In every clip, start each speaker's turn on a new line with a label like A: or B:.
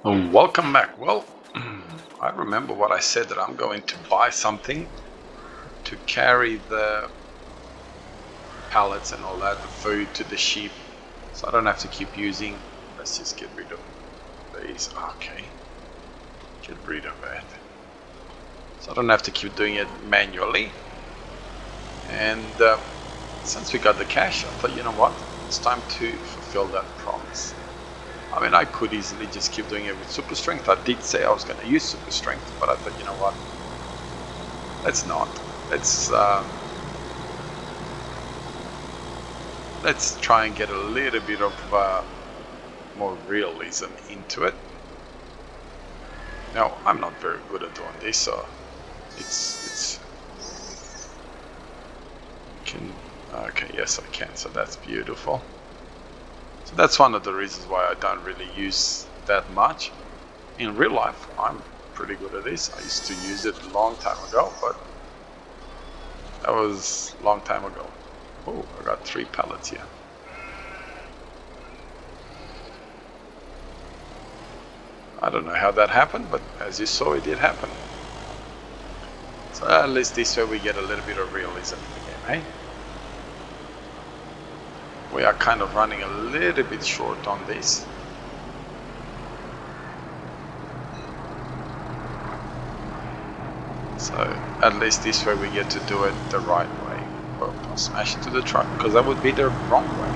A: Welcome back. Well, I remember what I said, that I'm going to buy something to carry the pallets and all that, the food to the sheep, so I don't have to keep using. Let's just get rid of these. Okay, get rid of it. So I don't have to keep doing it manually. And since we got the cash, I thought, you know what, it's time to fulfill that promise. I mean, I could easily just keep doing it with super strength. I did say I was going to use super strength, but I thought, you know what, let's not. Let's try and get a little bit of more realism into it. Now, I'm not very good at doing this, so it's okay, yes I can, so that's beautiful. So that's one of the reasons why I don't really use that much. In real life, I'm pretty good at this. I used to use it a long time ago, but that was a long time ago. Oh, I got 3 pallets here. I don't know how that happened, but as you saw, it did happen. So at least this way we get a little bit of realism in the game, eh? We are kind of running a little bit short on this. So at least this way we get to do it the right way. Oh, I'll smash into the truck, because that would be the wrong way.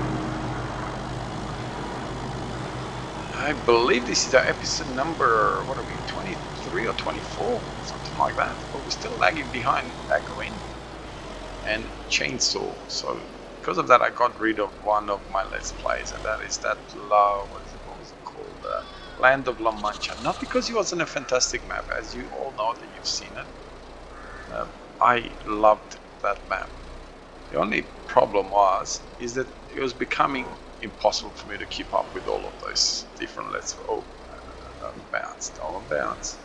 A: I believe this is our episode number, what are we, 23 or 24? Something like that. But we're still lagging behind Daggerwin and ChainSaw. So because of that, I got rid of one of my Let's Plays, and that is that what was it called? Land of La Mancha. Not because it wasn't a fantastic map, as you all know that you've seen it. I loved that map. The only problem is that it was becoming impossible for me to keep up with all of those different Let's. Oh, don't bounce, don't bounce.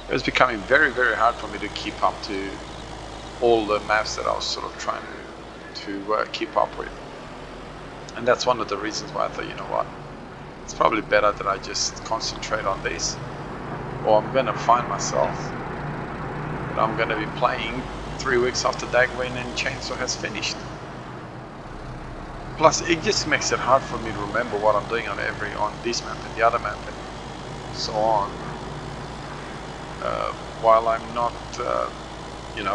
A: It was becoming very, very hard for me to keep up to all the maps that I was sort of trying to keep up with. And that's one of the reasons why I thought, you know what, it's probably better that I just concentrate on this, or I'm going to find myself that I'm going to be playing 3 weeks after Daggerwin and ChainSaw has finished. Plus, it just makes it hard for me to remember what I'm doing on this map and the other map and so on. While I'm not,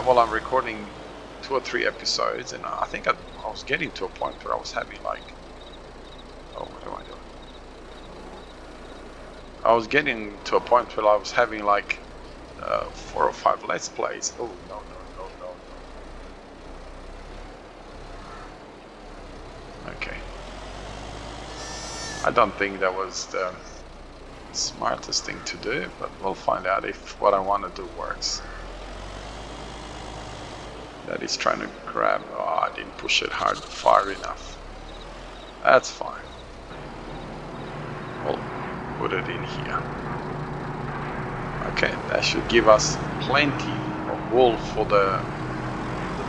A: while I'm recording 2 or 3 episodes, and I think I was getting to a point where I was having like, oh, what do I do? I was getting to a point where I was having like 4 or 5 Let's Plays. Oh, no. Okay. I don't think that was the smartest thing to do, but we'll find out if what I want to do works. That is trying to grab. Oh, I didn't push it far enough. That's fine. We'll put it in here. Okay, that should give us plenty of wool for the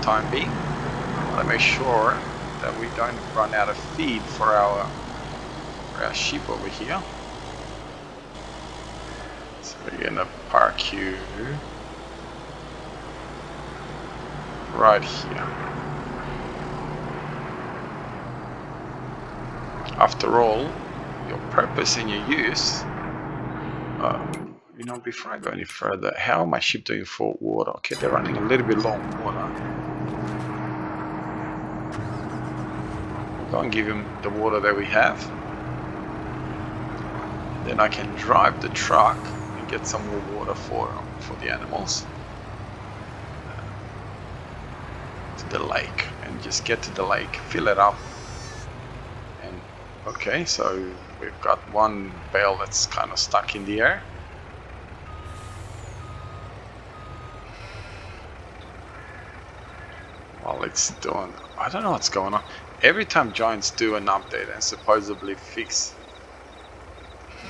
A: time being. I want to make sure that we don't run out of feed for our sheep over here. So we're gonna park you right here. After all, your purpose and your use, before I go any further, how are my sheep doing for water? Okay, they're running a little bit low on water. Go and give him the water that we have. Then I can drive the truck and get some more water for the animals to the lake, and just get to the lake, fill it up. And okay, so we've got one bale that's kind of stuck in the air. While it's doing, I don't know what's going on. Every time Giants do an update and supposedly fix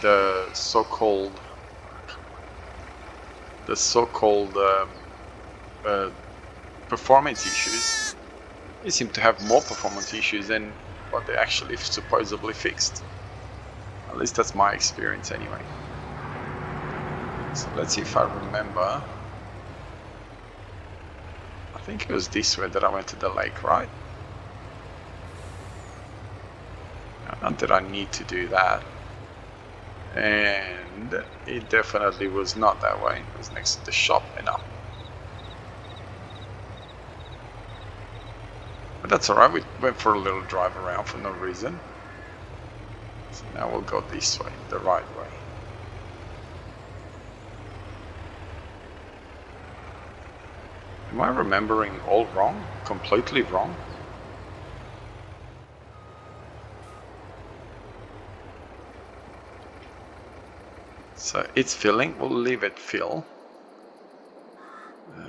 A: the so-called performance issues, They seem to have more performance issues than what they actually supposedly fixed. At least that's my experience anyway. So let's see if I remember. I think it was this way that I went to the lake, right? Not that I need to do that. And it definitely was not that way. It was next to the shop and up. But that's alright, we went for a little drive around for no reason. So now we'll go this way, the right way. Am I remembering all wrong? Completely wrong? So it's filling, we'll leave it fill.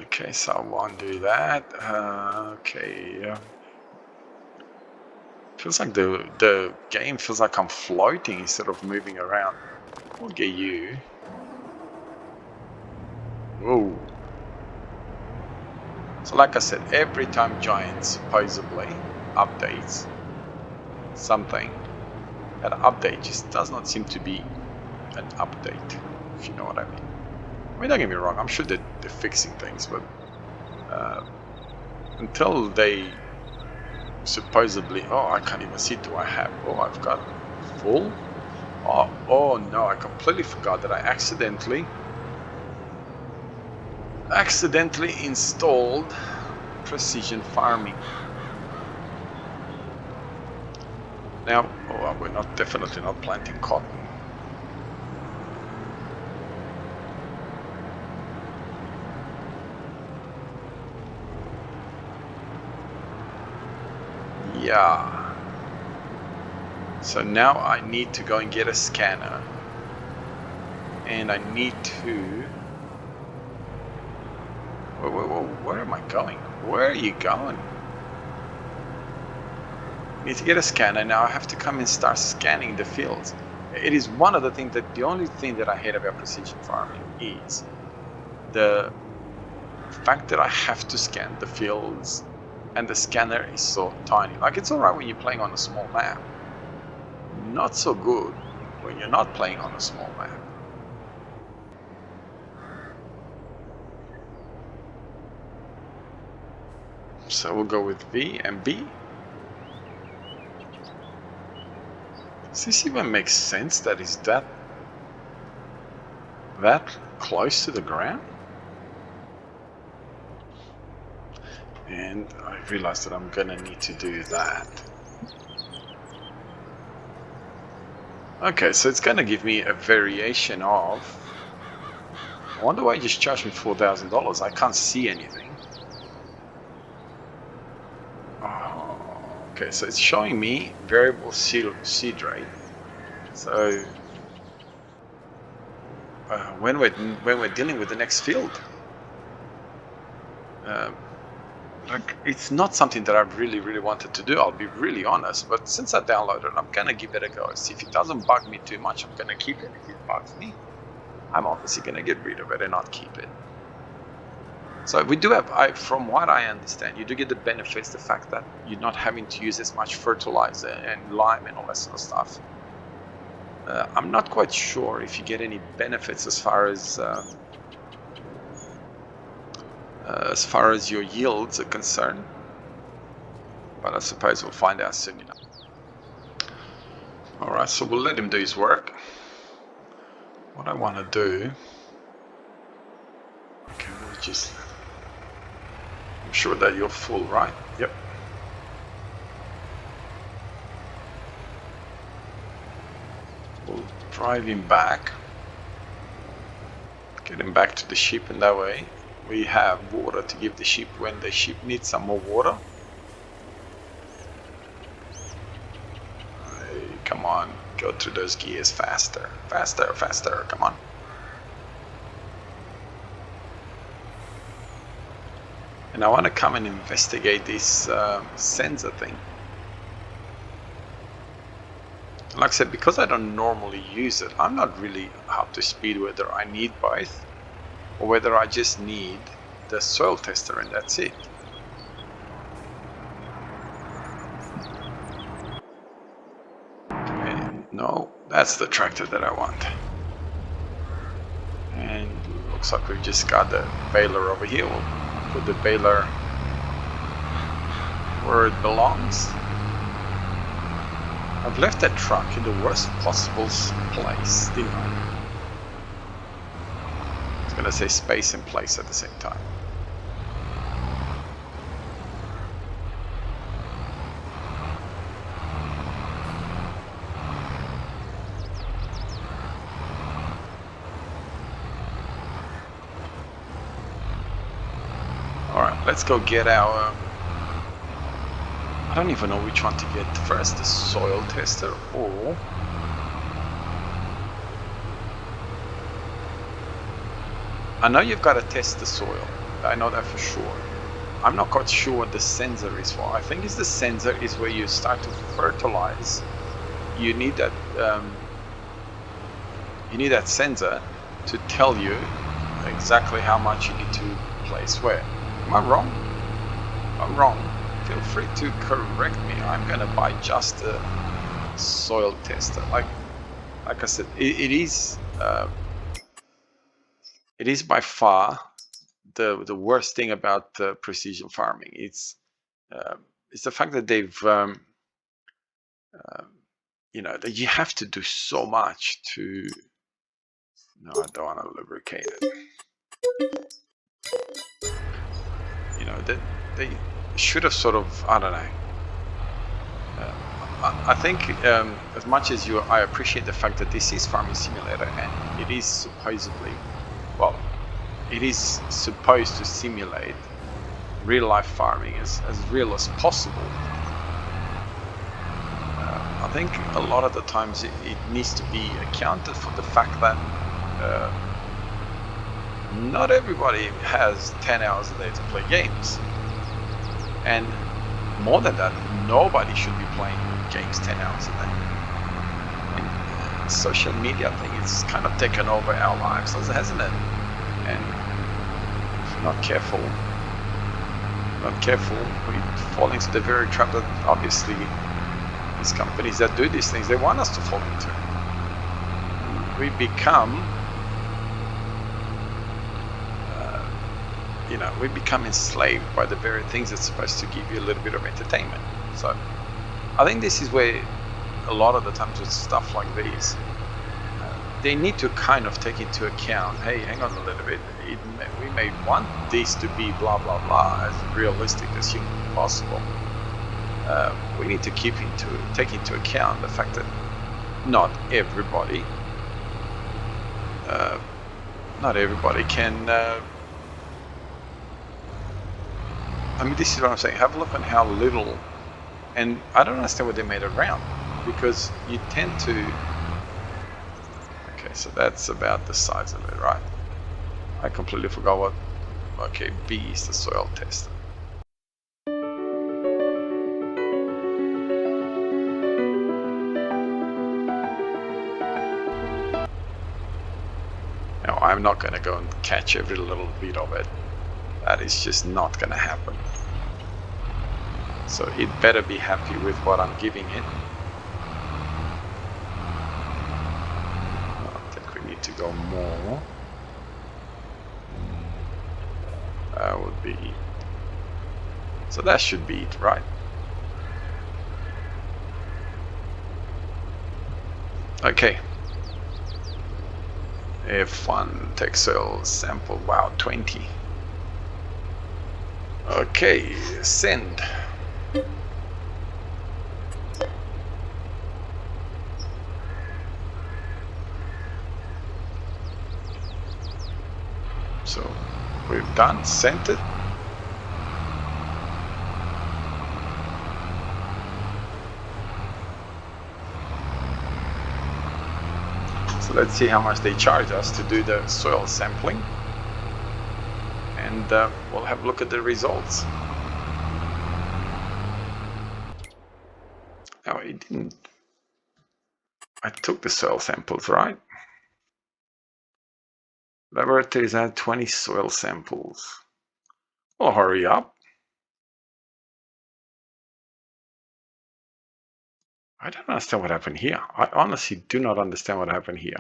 A: Okay, so I won't do that. Okay. Feels like the game feels like I'm floating instead of moving around. We'll get you. Whoa. So like I said, every time Giant supposedly updates something, that update just does not seem to be an update, if you know what I mean. I mean, don't get me wrong, I'm sure that they're fixing things, but until they supposedly, oh, I can't even see, do I have, oh, I've got full, oh no, I completely forgot that I accidentally installed precision farming. Now, oh, we're definitely not planting cotton. Yeah. So now I need to go and get a scanner. And I need to... Whoa, where am I going? Where are you going? I need to get a scanner. Now I have to come and start scanning the fields. It is one of the things that the only thing that I hate about precision farming is the fact that I have to scan the fields and the scanner is so tiny. Like, it's alright when you're playing on a small map. Not so good when you're not playing on a small map. So we'll go with V and B. Does this even make sense that is that close to the ground? And I realized that I'm gonna need to do that. Okay, so it's gonna give me a variation of... I wonder why it just charged me $4,000. I can't see anything. Oh, okay, so it's showing me variable seed rate. So when we're dealing with the next field, like, it's not something that I really wanted to do, I'll be really honest, but since I downloaded it, I'm gonna give it a go. See, if it doesn't bug me too much, I'm gonna keep it. If it bugs me, I'm obviously gonna get rid of it and not keep it. So we do have, from what I understand, you do get the benefits, the fact that you're not having to use as much fertilizer and lime and all that sort of stuff. I'm not quite sure if you get any benefits as far as your yields are concerned, but I suppose we'll find out soon enough. Alright, so we'll let him do his work. What I want to do... Okay, we'll just... I'm sure that you're full, right? Yep. We'll drive him back. Get him back to the ship, and that way we have water to give the ship when the ship needs some more water. Hey, come on, go through those gears faster. Faster, faster, come on. And I want to come and investigate this sensor thing. Like I said, because I don't normally use it, I'm not really up to speed whether I need both or whether I just need the soil tester and that's it. No, that's the tractor that I want. And looks like we've just got the baler over here. We'll put the baler where it belongs. I've left that truck in the worst possible place, didn't I? I was gonna say space and place at the same time. Alright, let's go get our... I don't even know which one to get first, the soil tester or... I know you've got to test the soil. I know that for sure. I'm not quite sure what the sensor is for. I think it's the sensor is where you start to fertilize. You need that sensor to tell you exactly how much you need to place where. Am I wrong? If I'm wrong, feel free to correct me. I'm gonna buy just a soil tester. Like I said, it is by far the worst thing about precision farming. It's the fact that they've you know, that you have to do so much to... No, I don't want to lubricate it. You know, that they should have sort of, I don't know. I think as much as I appreciate the fact that this is Farming Simulator and it is supposedly, well, it is supposed to simulate real life farming as real as possible. I think a lot of the times it needs to be accounted for the fact that not everybody has 10 hours a day to play games. And more than that, nobody should be playing games 10 hours a day. And social media thing is kind of taken over our lives, hasn't it? And if you're not careful, we fall into the very trap that obviously these companies that do these things, they want us to fall into. We become you know, we become enslaved by the very things that's supposed to give you a little bit of entertainment. So I think this is where a lot of the times with stuff like these, they need to kind of take into account, hey, hang on a little bit, we may want this to be blah blah blah as realistic as humanly possible. We need to take into account the fact that not everybody can I mean, this is what I'm saying. Have a look on how little, and I don't understand what they made around, because you tend to... Okay, so that's about the size of it, right? I completely forgot what... Okay, B is the soil tester. Now, I'm not going to go and catch every little bit of it. That is just not going to happen. So it better be happy with what I'm giving it. I think we need to go more. That would be... So that should be it, right? Okay. F1 text soil sample, wow, 20. Okay, send. So we've done, sent it. So let's see how much they charge us to do the soil sampling. And we'll have a look at the results. Oh, it didn't... I took the soil samples, right? Laboratories had 20 soil samples. Well, hurry up. I don't understand what happened here. I honestly do not understand what happened here.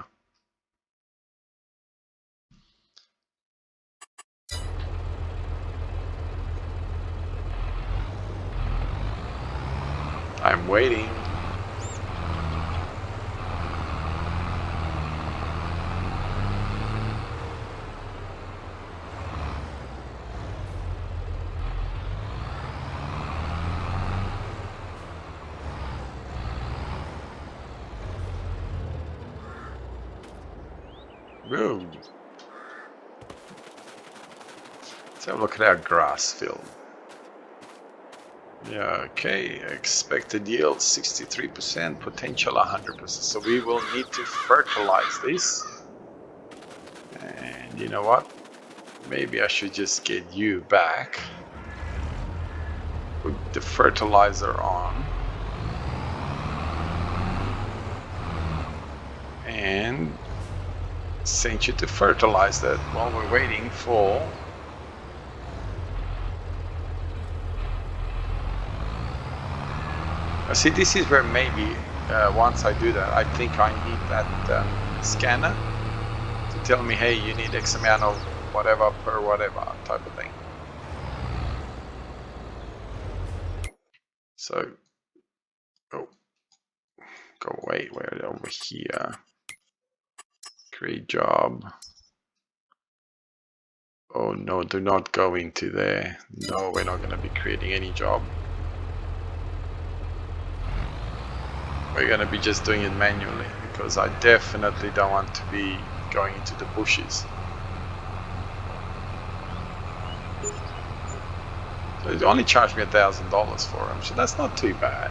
A: I'm waiting. Whoa. Let's have a look at our grass field. Yeah, okay, expected yield 63%, potential 100%. So we will need to fertilize this. And you know what? Maybe I should just get you back. Put the fertilizer on. And send you to fertilize that while we're waiting for see, this is where maybe once I do that, I think I need that scanner to tell me, hey, you need X amount of whatever per whatever type of thing. So, go away, we're over here. Create job. Oh no, do not go into there. No, we're not going to be creating any job. We're going to be just doing it manually because I definitely don't want to be going into the bushes. So it only charged me $1,000 for them, so that's not too bad.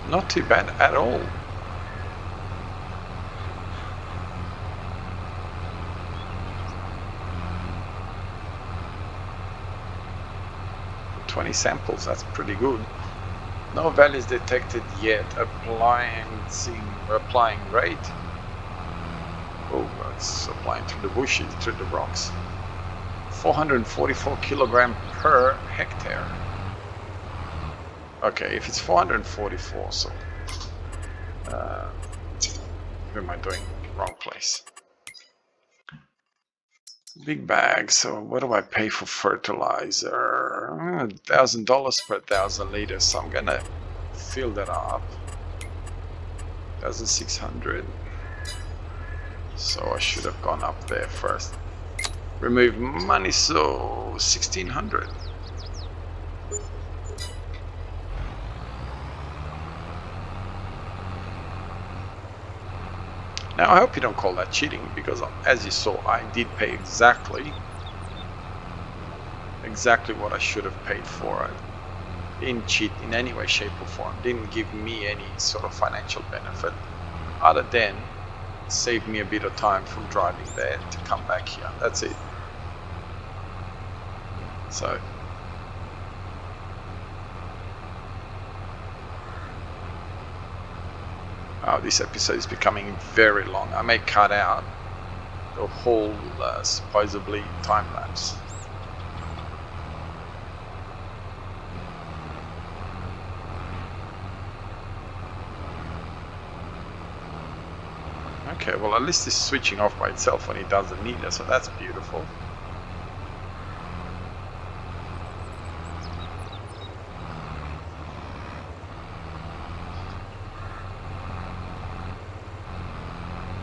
A: Not too bad at all. For 20 samples, that's pretty good. No values detected yet. Applying rate. Oh, it's applying through the bushes, through the rocks. 444 kilogram per hectare. Okay, if it's 444, so what am I doing? Wrong place. Big bag. So what do I pay for fertilizer? $1,000 per 1,000 liters. So I'm gonna fill that up. 1,600. So I should have gone up there first. Remove money, so 1,600. Now I hope you don't call that cheating, because as you saw, I did pay exactly what I should have paid for it. Didn't cheat in any way, shape or form. Didn't give me any sort of financial benefit other than save me a bit of time from driving there to come back here. That's it. So this episode is becoming very long. I may cut out the whole supposedly time lapse. Okay, well at least it's switching off by itself when it doesn't need it, so that's beautiful.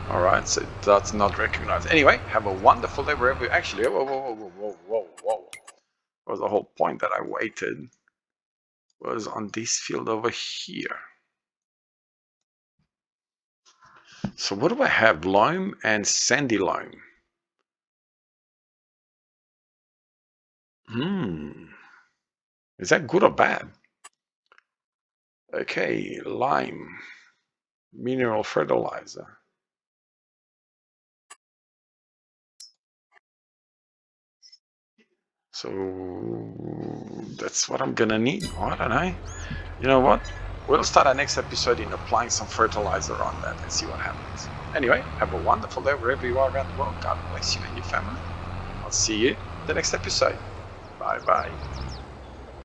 A: Alright, so that's not recognized. Anyway, have a wonderful day wherever you actually... Whoa. That was the whole point that I waited. Was on this field over here. So what do I have? Loam and sandy loam. Is that good or bad? Okay, lime. Mineral fertilizer. So that's what I'm gonna need. I don't know. You know what? We'll start our next episode in applying some fertilizer on that and see what happens. Anyway, have a wonderful day wherever you are around the world. God bless you and your family. I'll see you in the next episode. Bye. Bye bye.